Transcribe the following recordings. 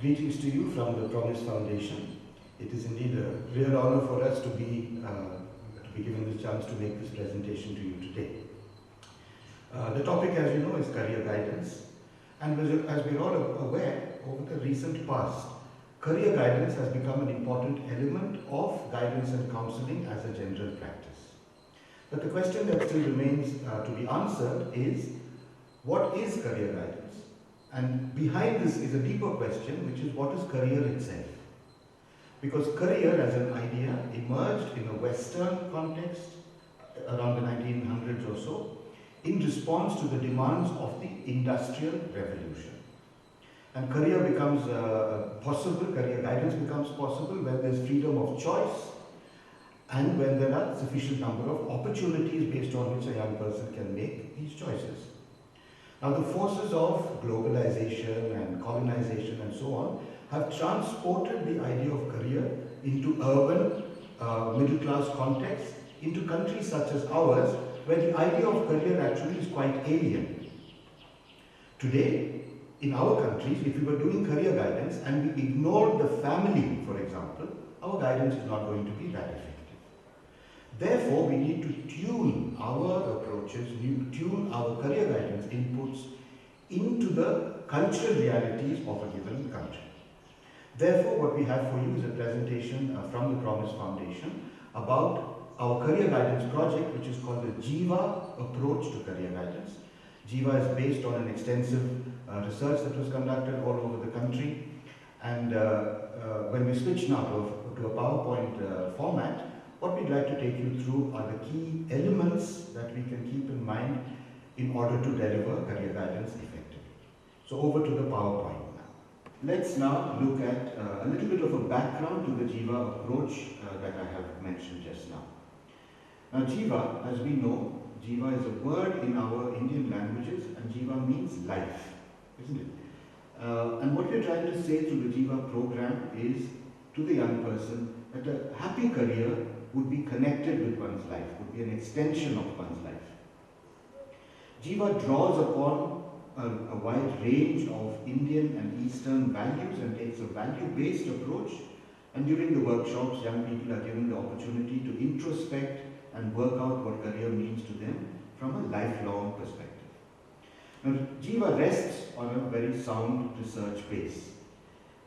Greetings to you from the Promise Foundation. It is indeed a real honor for us to be given the chance to make this presentation to you today. The topic, as you know, is career guidance. And as we're all aware, over the recent past, career guidance has become an important element of guidance and counseling as a general practice. But the question that still remains to be answered is, what is career guidance? And behind this is a deeper question, which is, what is career itself? Because career as an idea emerged in a Western context around the 1900s or so, in response to the demands of the Industrial Revolution. And career becomes possible, career guidance becomes possible when there's freedom of choice and when there are sufficient number of opportunities based on which a young person can make these choices. Now, the forces of globalization and colonization and so on have transported the idea of career into urban, middle-class contexts, into countries such as ours, where the idea of career actually is quite alien. Today, in our countries, if we were doing career guidance and we ignored the family, for example, our guidance is not going to be that effective. Therefore, we need to tune our approaches, tune our career guidance inputs into the cultural realities of a given country. Therefore, what we have for you is a presentation from the Promise Foundation about our career guidance project, which is called the Jiva approach to career guidance. Jiva is based on an extensive research that was conducted all over the country. And when we switch now to a PowerPoint format, what we'd like to take you through are the key elements that we can keep in mind in order to deliver career guidance effectively. So over to the PowerPoint now. Let's now look at a little bit of a background to the Jiva approach that I have mentioned just now. Now, Jiva, as we know, Jiva is a word in our Indian languages, and Jiva means life, isn't it? And what we're trying to say through the Jiva program is to the young person that a happy career would be connected with one's life, would be an extension of one's life. Jiva draws upon a wide range of Indian and Eastern values and takes a value-based approach. And during the workshops, young people are given the opportunity to introspect and work out what career means to them from a lifelong perspective. Now, Jiva rests on a very sound research base.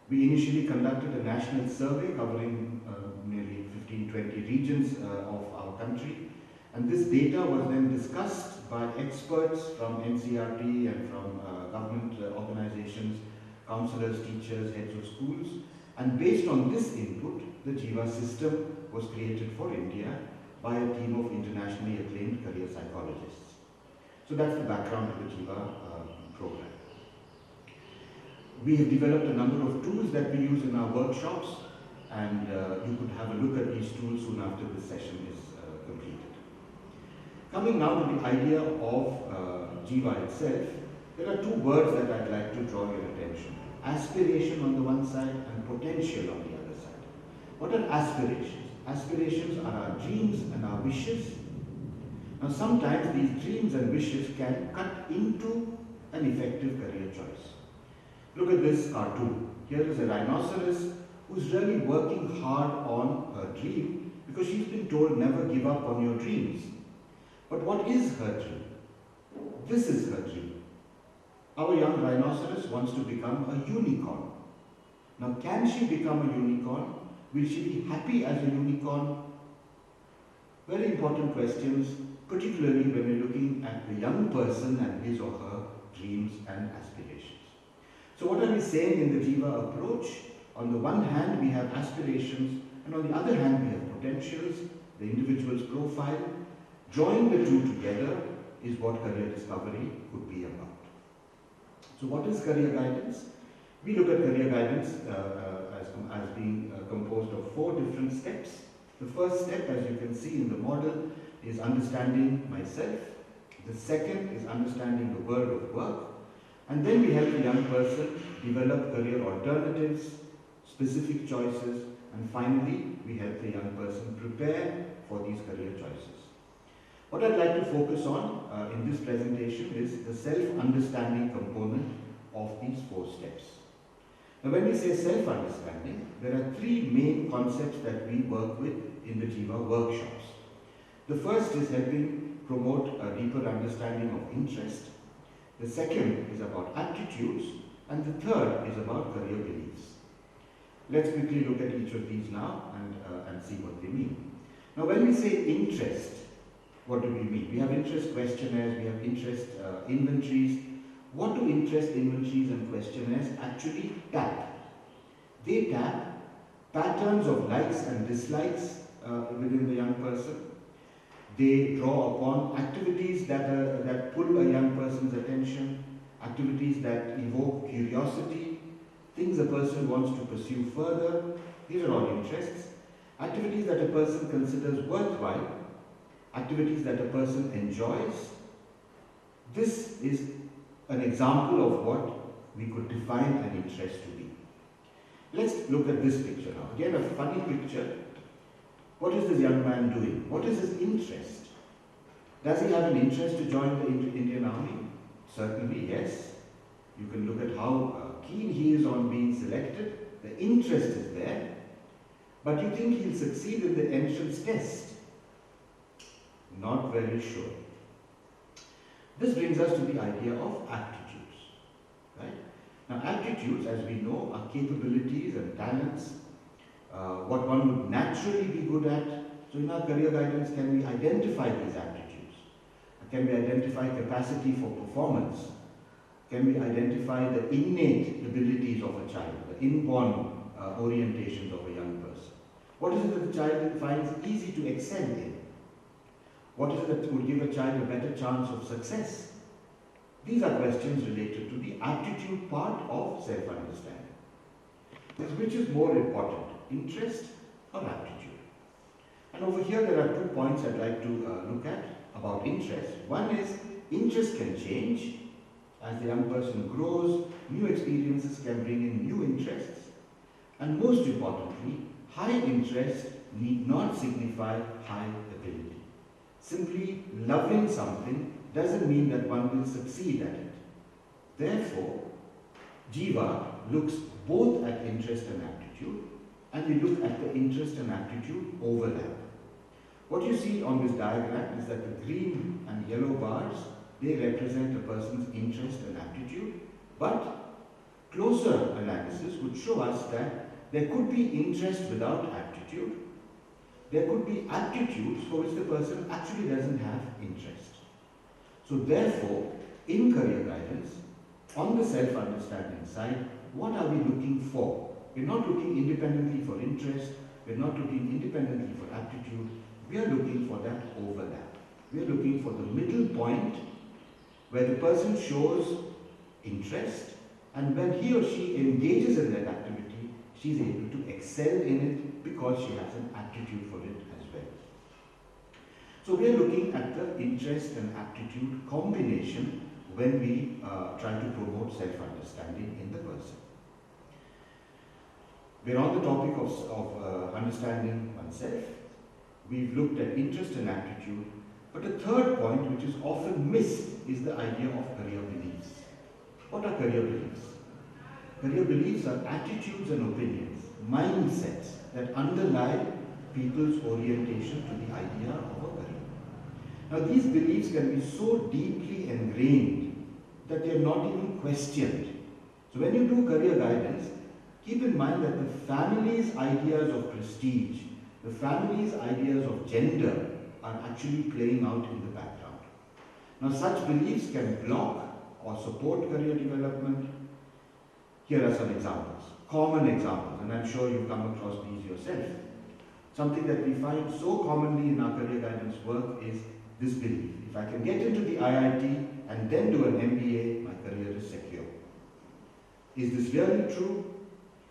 We initially conducted a national survey covering nearly 15-20 regions of our country, and this data was then discussed by experts from NCRT and from government organizations, counselors, teachers, heads of schools, and based on this input, the Jiva system was created for India by a team of internationally acclaimed career psychologists. So that's the background to the Jiva program. We have developed a number of tools that we use in our workshops, and you could have a look at these tools soon after this session is completed. Coming now to the idea of Jiva itself, there are two words that I'd like to draw your attention to. Aspiration on the one side and potential on the other side. What are aspirations? Aspirations are our dreams and our wishes. Now, sometimes these dreams and wishes can cut into an effective career choice. Look at this cartoon. Here is a rhinoceros who's really working hard on her dream because she's been told never give up on your dreams. But what is her dream? This is her dream. Our young rhinoceros wants to become a unicorn. Now, can she become a unicorn? Will she be happy as a unicorn? Very important questions, particularly when we're looking at the young person and his or her dreams and aspirations. So what are we saying in the Jiva approach? On the one hand, we have aspirations, and on the other hand, we have potentials, the individual's profile. Drawing the two together is what career discovery could be about. So what is career guidance? We look at career guidance as being composed of 4 different steps. The first step, as you can see in the model, is understanding myself. The second is understanding the world of work. And then we help the young person develop career alternatives, specific choices, and finally, we help the young person prepare for these career choices. What I'd like to focus on in this presentation is the self-understanding component of these 4 steps. Now when we say self-understanding, there are three main concepts that we work with in the Jiva workshops. The first is helping promote a deeper understanding of interest. The second is about aptitudes, and the third is about career beliefs. Let's quickly look at each of these now and see what they mean. Now when we say interest, what do we mean? We have interest questionnaires, we have interest inventories. What do interest inventories and questionnaires actually tap? They tap patterns of likes and dislikes within the young person. They draw upon activities that pull a young person's attention, activities that evoke curiosity, things a person wants to pursue further. These are all interests. Activities that a person considers worthwhile, activities that a person enjoys. This is an example of what we could define an interest to be. Let's look at this picture now. Again, a funny picture. What is this young man doing? What is his interest? Does he have an interest to join the Indian Army? Certainly, yes. You can look at how keen he is on being selected. The interest is there. But you think he'll succeed in the entrance test? Not very sure. This brings us to the idea of aptitudes. Right? Now, aptitudes, as we know, are capabilities and talents, what one would naturally be good at. So in our career guidance, can we identify these aptitudes? Can we identify capacity for performance? Can we identify the innate abilities of a child, the inborn orientations of a young person? What is it that the child finds easy to excel in? What is it that would give a child a better chance of success? These are questions related to the aptitude part of self-understanding. Which is more important, interest or aptitude? And over here there are 2 points I'd like to look at about interest. One is, interest can change. As the young person grows, new experiences can bring in new interests. And most importantly, high interest need not signify high ability. Simply loving something doesn't mean that one will succeed at it. Therefore, Jiva looks both at interest and aptitude, and we look at the interest and aptitude overlap. What you see on this diagram is that the green and yellow bars, they represent a person's interest and aptitude, but closer analysis would show us that there could be interest without aptitude. There could be aptitudes for which the person actually doesn't have interest. So therefore, in career guidance, on the self-understanding side, what are we looking for? We're not looking independently for interest, we're not looking independently for aptitude, we are looking for that overlap. We are looking for the middle point where the person shows interest, and when he or she engages in that activity, she's able to excel in it because she has an aptitude for it as well. So we are looking at the interest and aptitude combination when we try to promote self-understanding in the person. We're on the topic of understanding oneself. We've looked at interest and aptitude, but a third point which is often missed is the idea of career beliefs. What are career beliefs? Career beliefs are attitudes and opinions, mindsets that underlie people's orientation to the idea of a career. Now these beliefs can be so deeply ingrained that they are not even questioned. So when you do career guidance, keep in mind that the family's ideas of prestige, the family's ideas of gender are actually playing out in the background. Now such beliefs can block or support career development. Here are some examples, common examples, and I'm sure you've come across these yourself. Something that we find so commonly in our career guidance work is this belief: if I can get into the IIT and then do an MBA, my career is secure. Is this really true?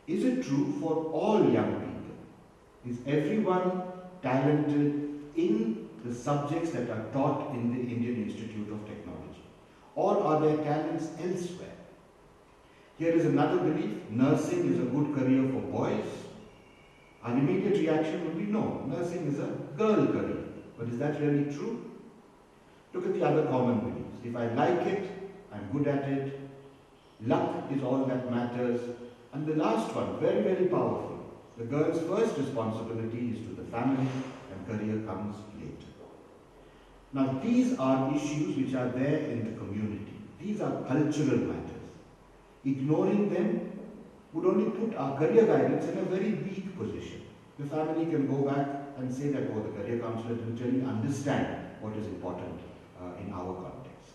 Is it true for all young people? Is everyone talented in the subjects that are taught in the Indian Institute of Technology? Or are there talents elsewhere? Here is another belief: nursing is a good career for boys. Our immediate reaction would be no, nursing is a girl career. But is that really true? Look at the other common beliefs. If I like it, I'm good at it, luck is all that matters, And the last one, very, very powerful. The girl's first responsibility is to the family and career comes later. Now these are issues which are there in the community. These are cultural matters. Ignoring them would only put our career guidance in a very weak position. The family can go back and say that, oh, the career counselor didn't really understand what is important in our context.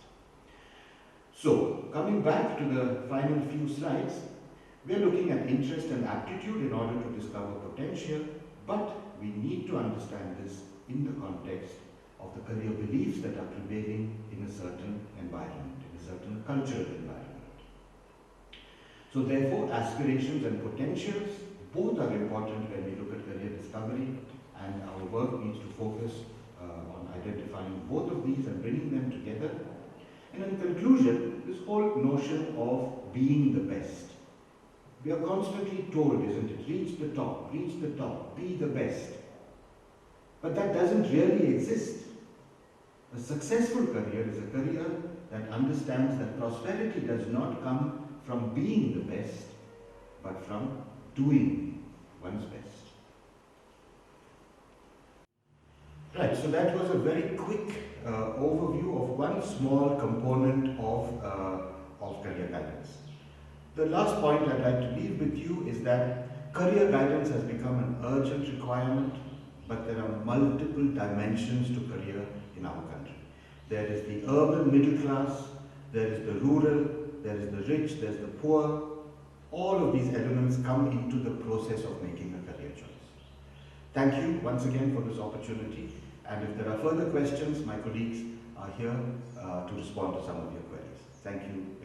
So, coming back to the final few slides, we are looking at interest and aptitude in order to discover potential, but we need to understand this in the context of the career beliefs that are prevailing in a certain environment, in a certain cultural environment. So therefore, aspirations and potentials, both are important when we look at career discovery, and our work needs to focus on identifying both of these and bringing them together. And in conclusion, this whole notion of being the best. We are constantly told, isn't it? Reach the top, be the best. But that doesn't really exist. A successful career is a career that understands that prosperity does not come from being the best, but from doing one's best. Right, so that was a very quick overview of one small component of career guidance. The last point I'd like to leave with you is that career guidance has become an urgent requirement, but there are multiple dimensions to career in our country. There is the urban middle class, there is the rural, there is the rich, there's the poor. All of these elements come into the process of making a career choice. Thank you once again for this opportunity, and if there are further questions, my colleagues are here to respond to some of your queries. Thank you.